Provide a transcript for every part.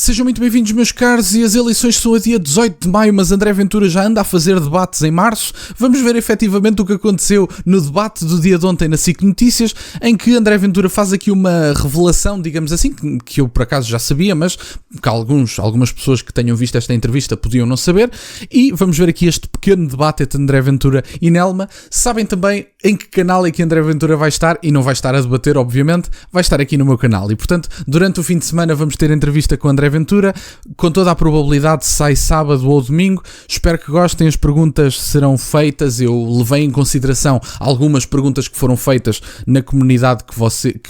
Sejam muito bem-vindos, meus caros, e as eleições são a dia 18 de maio, mas André Ventura já anda a fazer debates em março. Vamos ver efetivamente o que aconteceu no debate do dia de ontem na SIC Notícias, em que André Ventura faz aqui uma revelação, digamos assim, que eu por acaso já sabia, mas que algumas pessoas que tenham visto esta entrevista podiam não saber, e vamos ver aqui este pequeno debate entre André Ventura e Nelma. Sabem também em que canal é que André Ventura vai estar, e não vai estar a debater, obviamente, vai estar aqui no meu canal, e portanto, durante o fim de semana vamos ter entrevista com André Ventura, com toda a probabilidade sai sábado ou domingo. Espero que gostem, as perguntas serão feitas, eu levei em consideração algumas perguntas que foram feitas na comunidade,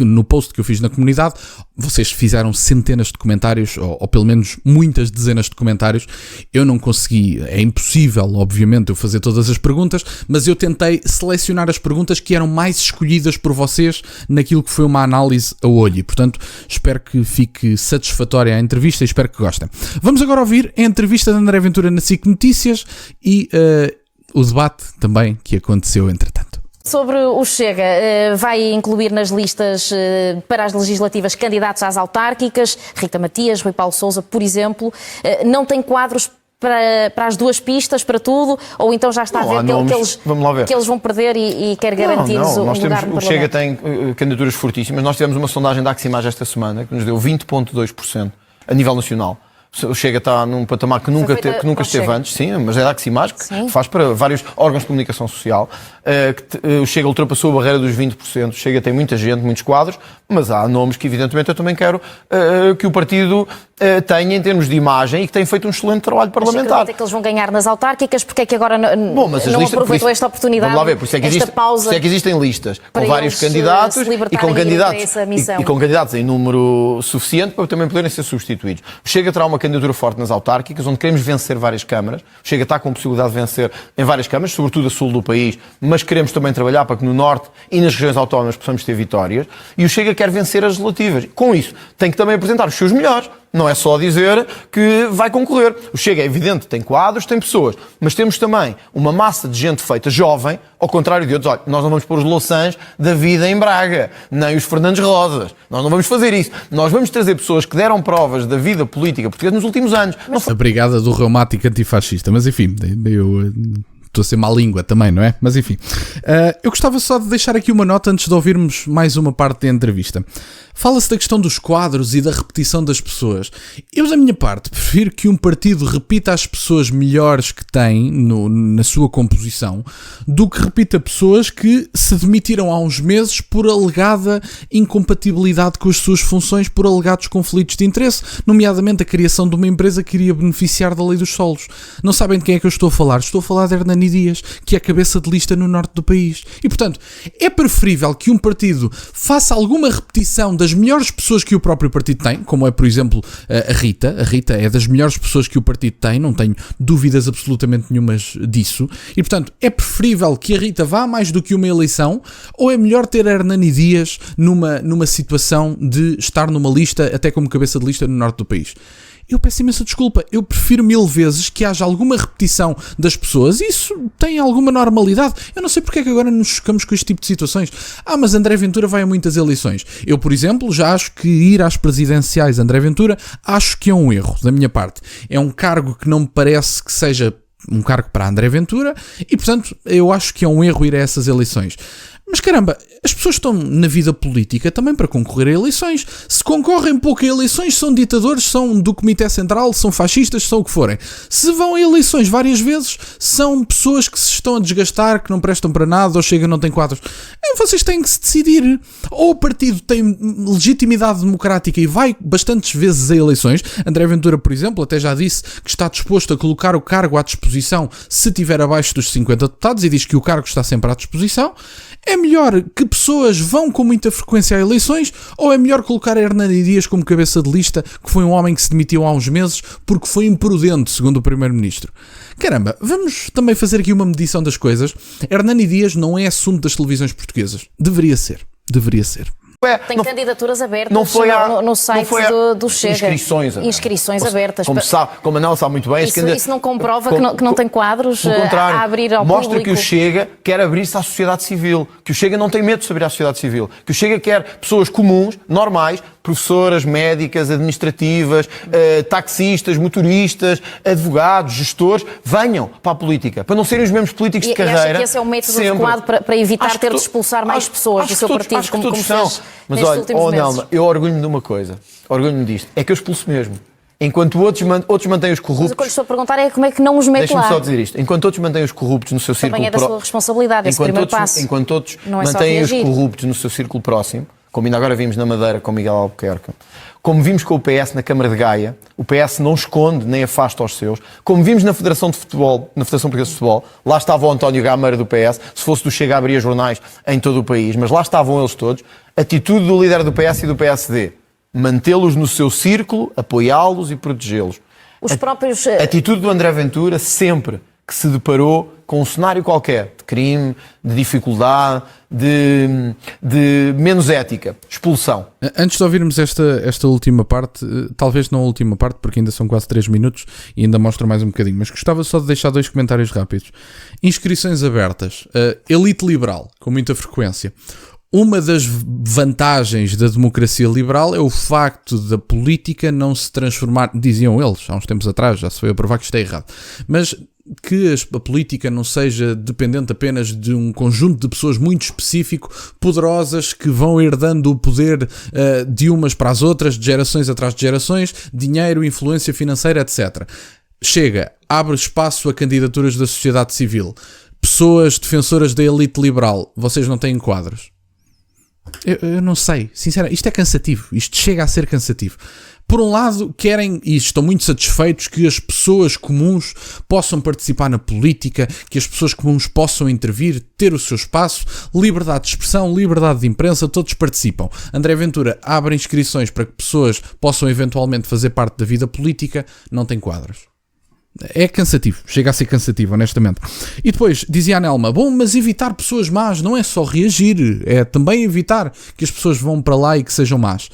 no post que eu fiz na comunidade. Vocês fizeram centenas de comentários, ou pelo menos muitas dezenas de comentários. Eu não consegui, é impossível, obviamente, eu fazer todas as perguntas, mas eu tentei selecionar as perguntas que eram mais escolhidas por vocês naquilo que foi uma análise a olho. E, portanto, espero que fique satisfatória a entrevista e espero que gostem. Vamos agora ouvir a entrevista de André Ventura na SIC Notícias e o debate também que aconteceu entretanto. Sobre o Chega, vai incluir nas listas para as legislativas candidatos às autárquicas, Rita Matias, Rui Paulo Sousa, por exemplo. Não tem quadros para as duas pistas, para tudo? Ou então já está a ver que eles vão perder e quer garantir-lhes o lugar no Parlamento? O Chega tem candidaturas fortíssimas. Nós tivemos uma sondagem da Aximage esta semana que nos deu 20,2% a nível nacional. O Chega está num patamar que nunca esteve antes, sim, mas é da Aximage, que faz para vários órgãos de comunicação social. O Chega ultrapassou a barreira dos 20%. O Chega tem muita gente, muitos quadros, mas há nomes que evidentemente eu também quero que o partido tenha em termos de imagem e que tem feito um excelente trabalho parlamentar. Acredita que eles vão ganhar nas autárquicas, porque é que agora não aproveitou esta oportunidade, vamos lá ver, por isso é que existem listas com vários candidatos e com candidatos em número suficiente para também poderem ser substituídos. O Chega terá uma candidatura forte nas autárquicas, onde queremos vencer várias câmaras. O Chega está com a possibilidade de vencer em várias câmaras, sobretudo a sul do país, mas queremos também trabalhar para que no norte e nas regiões autónomas possamos ter vitórias. E o Chega quer vencer as legislativas. Com isso, tem que também apresentar os seus melhores. Não é só dizer que vai concorrer. O Chega é evidente, tem quadros, tem pessoas, mas temos também uma massa de gente feita jovem, ao contrário de outros. Olha, nós não vamos pôr os Louçãs da vida em Braga, nem os Fernandes Rosas. Nós não vamos fazer isso. Nós vamos trazer pessoas que deram provas da vida política portuguesa nos últimos anos. A brigada do reumático antifascista, mas enfim, eu estou a ser má língua também, não é? Mas enfim, eu gostava só de deixar aqui uma nota antes de ouvirmos mais uma parte da entrevista. Fala-se da questão dos quadros e da repetição das pessoas. Eu, da minha parte, prefiro que um partido repita as pessoas melhores que tem na sua composição do que repita pessoas que se demitiram há uns meses por alegada incompatibilidade com as suas funções, por alegados conflitos de interesse, nomeadamente a criação de uma empresa que iria beneficiar da lei dos solos. Não sabem de quem é que eu estou a falar? Estou a falar de Hernani Dias, que é cabeça de lista no norte do país. E, portanto, é preferível que um partido faça alguma repetição das melhores pessoas que o próprio partido tem, como é, por exemplo, a Rita. A Rita é das melhores pessoas que o partido tem, não tenho dúvidas absolutamente nenhumas disso. E, portanto, é preferível que a Rita vá mais do que uma eleição, ou é melhor ter a Hernani Dias numa situação de estar numa lista, até como cabeça de lista no norte do país? Eu peço imensa desculpa, eu prefiro 1000 vezes que haja alguma repetição das pessoas, isso tem alguma normalidade. Eu não sei porque é que agora nos chocamos com este tipo de situações. Mas André Ventura vai a muitas eleições. Eu, por exemplo, já acho que ir às presidenciais André Ventura, acho que é um erro da minha parte. É um cargo que não me parece que seja um cargo para André Ventura e, portanto, eu acho que é um erro ir a essas eleições. Mas caramba, as pessoas estão na vida política também para concorrer a eleições. Se concorrem pouco a eleições, são ditadores, são do Comitê Central, são fascistas, são o que forem. Se vão a eleições várias vezes, são pessoas que se estão a desgastar, que não prestam para nada, ou Chega não tem quadros. Vocês têm que se decidir. Ou o partido tem legitimidade democrática e vai bastantes vezes a eleições. André Ventura, por exemplo, até já disse que está disposto a colocar o cargo à disposição se estiver abaixo dos 50 deputados e diz que o cargo está sempre à disposição. É melhor que pessoas vão com muita frequência a eleições, ou é melhor colocar Hernani Dias como cabeça de lista, que foi um homem que se demitiu há uns meses porque foi imprudente, segundo o Primeiro-Ministro? Caramba, vamos também fazer aqui uma medição das coisas. Hernani Dias não é assunto das televisões portuguesas. Deveria ser. Tem candidaturas abertas no site do Chega. Inscrições abertas. Como a Nela sabe muito bem... Isso não comprova que não tem quadros a abrir ao mostra público? Que o Chega quer abrir-se à sociedade civil, que o Chega não tem medo de se abrir à sociedade civil, que o Chega quer pessoas comuns, normais, professoras, médicas, administrativas, taxistas, motoristas, advogados, gestores, venham para a política, para não serem os mesmos políticos de carreira. E acha que esse é o método adequado para evitar ter de expulsar mais pessoas do seu partido, como fez Mas olha, Nelma, eu orgulho-me de uma coisa, orgulho-me disto, é que eu expulso mesmo. Enquanto outros mantêm os corruptos... Mas o que eu lhe estou a perguntar é como é que não os mete lá. Deixa-me só dizer isto. Enquanto outros mantêm os corruptos no seu círculo... Também é da sua responsabilidade, esse primeiro passo. Enquanto outros mantêm os corruptos no seu círculo próximo, como ainda agora vimos na Madeira com Miguel Albuquerque, como vimos com o PS na Câmara de Gaia, o PS não esconde nem afasta os seus, como vimos na Federação de Futebol, na Federação Portuguesa de Futebol, lá estava o António Gameira do PS, se fosse do Chega abria jornais em todo o país, mas lá estavam eles todos. Atitude do líder do PS e do PSD, mantê-los no seu círculo, apoiá-los e protegê-los. Atitude do André Ventura, sempre que se deparou com um cenário qualquer, de crime, de dificuldade, de menos ética, expulsão. Antes de ouvirmos esta última parte, talvez não a última parte, porque ainda são quase 3 minutos e ainda mostra mais um bocadinho, mas gostava só de deixar 2 comentários rápidos. Inscrições abertas. Elite liberal, com muita frequência. Uma das vantagens da democracia liberal é o facto da política não se transformar, diziam eles, há uns tempos atrás, já se foi a provar que isto é errado, mas que a política não seja dependente apenas de um conjunto de pessoas muito específico, poderosas, que vão herdando o poder de umas para as outras, de gerações atrás de gerações, dinheiro, influência financeira, etc. Chega, abre espaço a candidaturas da sociedade civil, pessoas defensoras da elite liberal, vocês não têm quadros? Eu não sei, sinceramente, isto é cansativo, isto chega a ser cansativo. Por um lado, querem e estão muito satisfeitos que as pessoas comuns possam participar na política, que as pessoas comuns possam intervir, ter o seu espaço, liberdade de expressão, liberdade de imprensa, todos participam. André Ventura abre inscrições para que pessoas possam eventualmente fazer parte da vida política, não tem quadros. É cansativo, chega a ser cansativo, honestamente. E depois, dizia a Nelma, bom, mas evitar pessoas más não é só reagir, é também evitar que as pessoas vão para lá e que sejam más.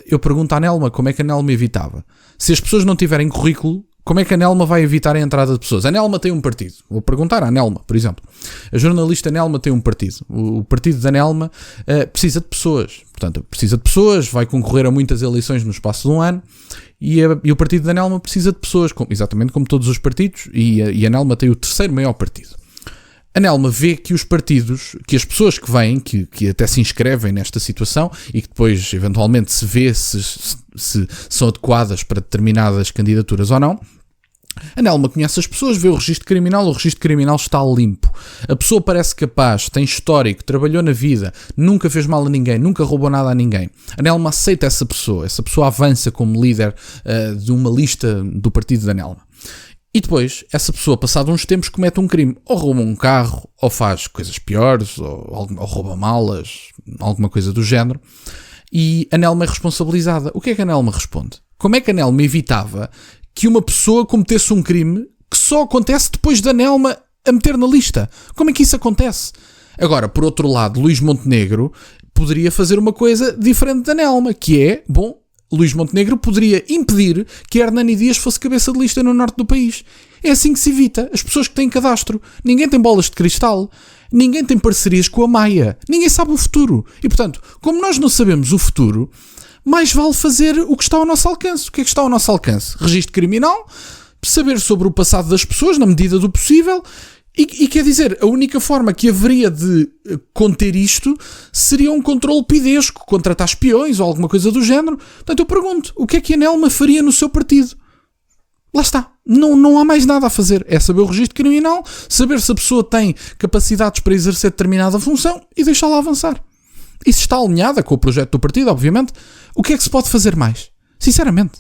Eu pergunto à Nelma, como é que a Nelma evitava? Se as pessoas não tiverem currículo, como é que a Nelma vai evitar a entrada de pessoas? A Nelma tem um partido. Vou perguntar à Nelma, por exemplo. A jornalista Nelma tem um partido. O partido da Nelma precisa de pessoas. Portanto, precisa de pessoas, vai concorrer a muitas eleições no espaço de um ano e o partido da Nelma precisa de pessoas, exatamente como todos os partidos, e a Nelma tem o 3º maior partido. A Nelma vê que os partidos, que as pessoas que vêm, que até se inscrevem nesta situação e que depois eventualmente se vê se são adequadas para determinadas candidaturas ou não, a Nelma conhece as pessoas, vê o registro criminal está limpo. A pessoa parece capaz, tem histórico, trabalhou na vida, nunca fez mal a ninguém, nunca roubou nada a ninguém. A Nelma aceita essa pessoa avança como líder de uma lista do partido da Nelma. E depois, essa pessoa, passado uns tempos, comete um crime. Ou rouba um carro, ou faz coisas piores, ou rouba malas, alguma coisa do género. E a Nelma é responsabilizada. O que é que a Nelma responde? Como é que a Nelma evitava que uma pessoa cometesse um crime que só acontece depois da Nelma a meter na lista? Como é que isso acontece? Agora, por outro lado, Luís Montenegro poderia fazer uma coisa diferente da Nelma, que é, bom, Luís Montenegro poderia impedir que Hernani Dias fosse cabeça de lista no norte do país. É assim que se evita. As pessoas que têm cadastro. Ninguém tem bolas de cristal. Ninguém tem parcerias com a Maia. Ninguém sabe o futuro. E, portanto, como nós não sabemos o futuro, mais vale fazer o que está ao nosso alcance. O que é que está ao nosso alcance? Registro criminal, saber sobre o passado das pessoas, na medida do possível. E quer dizer, a única forma que haveria de conter isto seria um controle pidesco, contratar espiões ou alguma coisa do género. Portanto, eu pergunto, o que é que a Nelma faria no seu partido? Lá está. Não há mais nada a fazer. É saber o registro criminal, saber se a pessoa tem capacidades para exercer determinada função e deixá-la avançar. E se está alinhada com o projeto do partido, obviamente, o que é que se pode fazer mais? Sinceramente,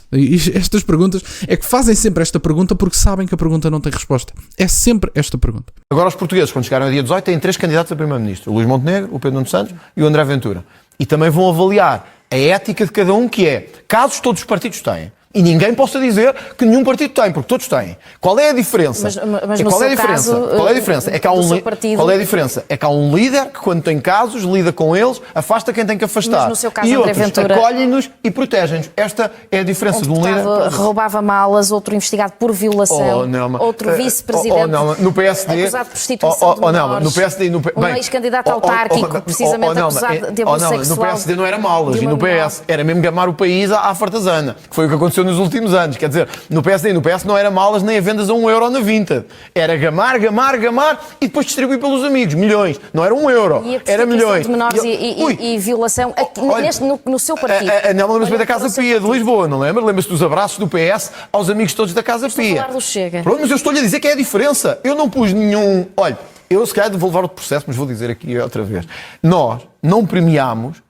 estas perguntas é que fazem sempre esta pergunta porque sabem que a pergunta não tem resposta. É sempre esta pergunta. Agora os portugueses, quando chegaram ao dia 18, têm 3 candidatos a primeiro-ministro. O Luís Montenegro, o Pedro Nuno Santos e o André Ventura. E também vão avaliar a ética de cada um, que é, casos todos os partidos têm, E ninguém possa dizer que nenhum partido tem, porque todos têm. Qual é a diferença? Mas qual é a diferença? Qual é a diferença? É que há Qual é a diferença? É que há um líder que, quando tem casos, lida com eles, afasta quem tem que afastar. Mas no seu caso, e André outros Ventura, acolhem-nos e protegem-nos. Esta é a diferença de um líder. Roubava malas, outro investigado por violação, outro vice-presidente no PSD, acusado de prostituição de menores, no PSD, um ex-candidato autárquico, precisamente acusado de abuso sexual. No PSD não era malas, e no PS era mesmo gamar o país à fartazana, que foi o que aconteceu nos últimos anos. Quer dizer, no PSD não era malas nem a vendas a €1 na Vinted. Era gamar e depois distribuir pelos amigos. Milhões. Não era €1, era milhões. De menores e violação no seu partido. A Nelma lembra-se da Casa Pia de Lisboa, não lembra? Lembra-se dos abraços do PS aos amigos todos da Casa Pia. Estou a falar do Chega. Pronto, mas eu estou-lhe a dizer que é a diferença. Eu não pus nenhum... Olha, eu se calhar vou levar outro processo, mas vou dizer aqui outra vez. Nós não premiámos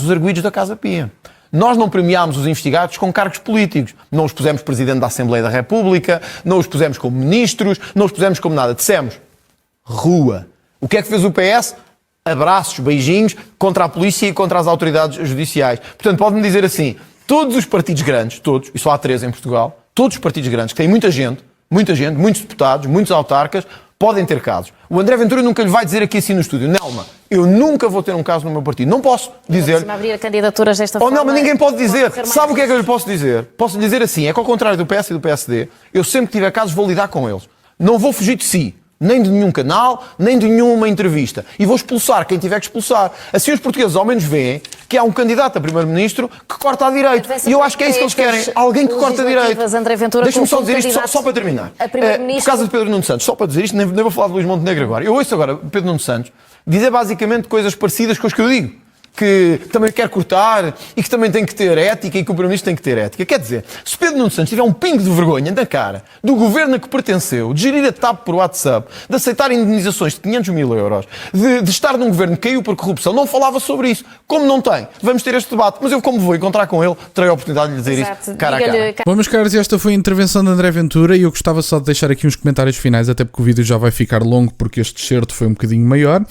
os arguidos da Casa Pia. Nós não premiámos os investigados com cargos políticos. Não os pusemos Presidente da Assembleia da República, não os pusemos como ministros, não os pusemos como nada. Dissemos, rua. O que é que fez o PS? Abraços, beijinhos contra a polícia e contra as autoridades judiciais. Portanto, pode-me dizer assim, todos os partidos grandes, todos, e só há 3 em Portugal, todos os partidos grandes, que têm muita gente, muitos deputados, muitos autarcas, podem ter casos. O André Ventura nunca lhe vai dizer aqui assim no estúdio, Nelma, eu nunca vou ter um caso no meu partido. Não posso dizer... Se abrir candidaturas desta forma... Nelma, ninguém pode dizer. Sabe o que é que eu lhe posso dizer? Posso lhe dizer assim, é que ao contrário do PS e do PSD, eu sempre que tiver casos vou lidar com eles. Não vou fugir de si. Nem de nenhum canal, nem de nenhuma entrevista. E vou expulsar quem tiver que expulsar. Assim os portugueses ao menos veem que há um candidato a primeiro-ministro que corta a direito. E eu acho que é isso que eles querem. Alguém que corta a direito. Deixa-me só dizer isto só para terminar. Por causa de Pedro Nuno Santos, só para dizer isto, nem vou falar de Luís Montenegro agora. Eu ouço agora Pedro Nuno Santos dizer basicamente coisas parecidas com as que eu digo. Que também quer cortar e que também tem que ter ética e que o Primeiro-Ministro tem que ter ética. Quer dizer, se Pedro Nuno Santos tiver um pingo de vergonha na cara do governo a que pertenceu, de gerir a TAP por WhatsApp, de aceitar indemnizações de 500 mil euros, de estar num governo que caiu por corrupção, não falava sobre isso. Como não tem, vamos ter este debate. Mas eu, como vou encontrar com ele, terei a oportunidade de lhe dizer isso cara a cara. Bom, meus caros, esta foi a intervenção de André Ventura e eu gostava só de deixar aqui uns comentários finais, até porque o vídeo já vai ficar longo porque este certo foi um bocadinho maior.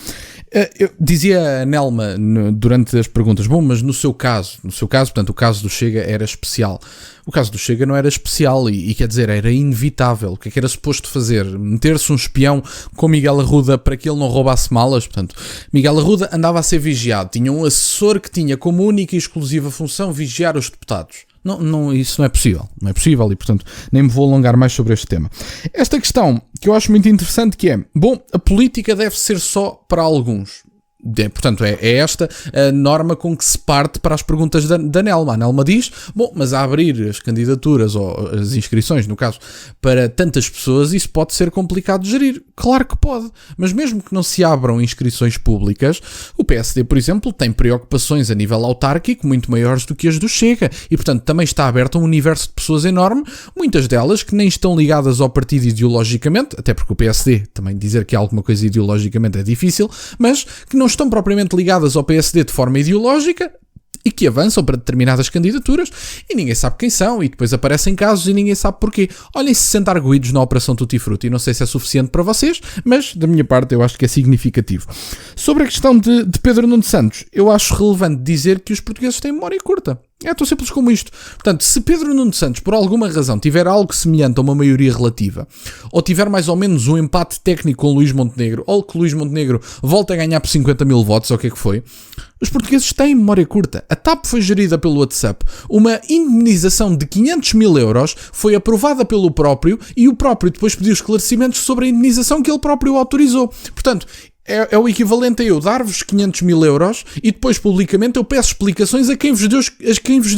Eu dizia a Nelma durante as perguntas, bom, mas no seu caso, portanto, o caso do Chega era especial. O caso do Chega não era especial e quer dizer, era inevitável. O que é que era suposto fazer? Meter-se um espião com Miguel Arruda para que ele não roubasse malas? Portanto, Miguel Arruda andava a ser vigiado. Tinha um assessor que tinha como única e exclusiva função vigiar os deputados. Não, isso não é possível. Não é possível e, portanto, nem me vou alongar mais sobre este tema. Esta questão que eu acho muito interessante que é, bom, a política deve ser só para alguns. Portanto, é esta a norma com que se parte para as perguntas da Nelma. A Nelma diz, bom, mas a abrir as candidaturas ou as inscrições, no caso, para tantas pessoas, isso pode ser complicado de gerir. Claro que pode, mas mesmo que não se abram inscrições públicas, o PSD, por exemplo, tem preocupações a nível autárquico muito maiores do que as do Chega e, portanto, também está aberto a um universo de pessoas enorme, muitas delas que nem estão ligadas ao partido ideologicamente, até porque o PSD, também dizer que há alguma coisa ideologicamente é difícil, mas que não estão propriamente ligadas ao PSD de forma ideológica e que avançam para determinadas candidaturas e ninguém sabe quem são e depois aparecem casos e ninguém sabe porquê. Olhem, 60 arguidos na Operação Tutti Frutti, não sei se é suficiente para vocês, mas da minha parte eu acho que é significativo. Sobre a questão de Pedro Nuno Santos, eu acho relevante dizer que os portugueses têm memória curta. É tão simples como isto. Portanto, se Pedro Nuno Santos, por alguma razão, tiver algo semelhante a uma maioria relativa, ou tiver mais ou menos um empate técnico com Luís Montenegro, ou que Luís Montenegro volte a ganhar por 50 mil votos, ou o que é que foi, os portugueses têm memória curta. A TAP foi gerida pelo WhatsApp. Uma indemnização de 500 mil euros foi aprovada pelo próprio, e o próprio depois pediu esclarecimentos sobre a indemnização que ele próprio autorizou. Portanto, é o equivalente a eu dar-vos 500 mil euros e depois publicamente eu peço explicações a quem vos deu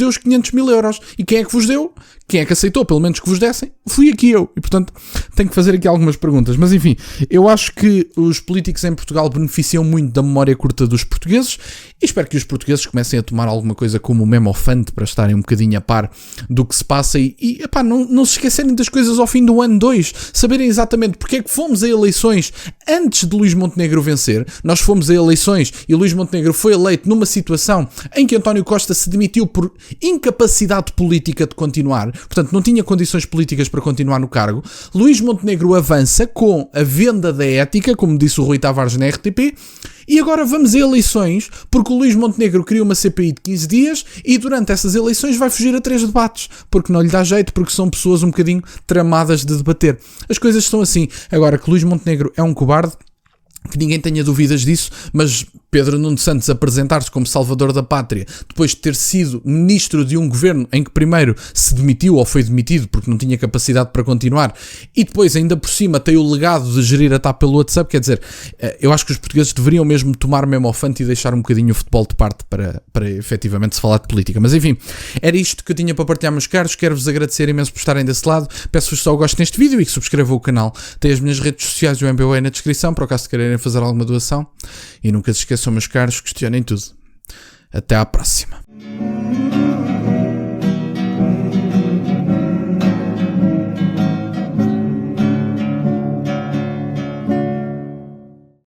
os 500 mil euros. E quem é que vos deu? Quem é que aceitou, pelo menos, que vos dessem? Fui aqui eu. E, portanto, tenho que fazer aqui algumas perguntas. Mas, enfim, eu acho que os políticos em Portugal beneficiam muito da memória curta dos portugueses e espero que os portugueses comecem a tomar alguma coisa como o memofante para estarem um bocadinho a par do que se passa e epá, não se esquecerem das coisas ao fim do ano 2. Saberem exatamente porque é que fomos a eleições antes de Luís Montenegro vencer. Nós fomos a eleições e Luís Montenegro foi eleito numa situação em que António Costa se demitiu por incapacidade política de continuar. Portanto, não tinha condições políticas para continuar no cargo. Luís Montenegro avança com a venda da ética, como disse o Rui Tavares na RTP, e agora vamos a eleições, porque o Luís Montenegro cria uma CPI de 15 dias e durante essas eleições vai fugir a 3 debates, porque não lhe dá jeito, porque são pessoas um bocadinho tramadas de debater. As coisas estão assim. Agora, que Luís Montenegro é um cobarde, que ninguém tenha dúvidas disso, mas Pedro Nuno Santos apresentar-se como salvador da pátria depois de ter sido ministro de um governo em que primeiro se demitiu ou foi demitido porque não tinha capacidade para continuar e depois ainda por cima tem o legado de gerir a TAP pelo WhatsApp, quer dizer, eu acho que os portugueses deveriam mesmo tomar mesmo ao fante e deixar um bocadinho o futebol de parte para efetivamente se falar de política. Mas enfim, era isto que eu tinha para partilhar, meus caros. Quero-vos agradecer imenso por estarem desse lado, peço-vos só o gosto neste vídeo e que subscrevam o canal. Tem as minhas redes sociais e o MBA na descrição para o caso de quererem fazer alguma doação e nunca se esqueçam, meus caros, questionem tudo. Até à próxima.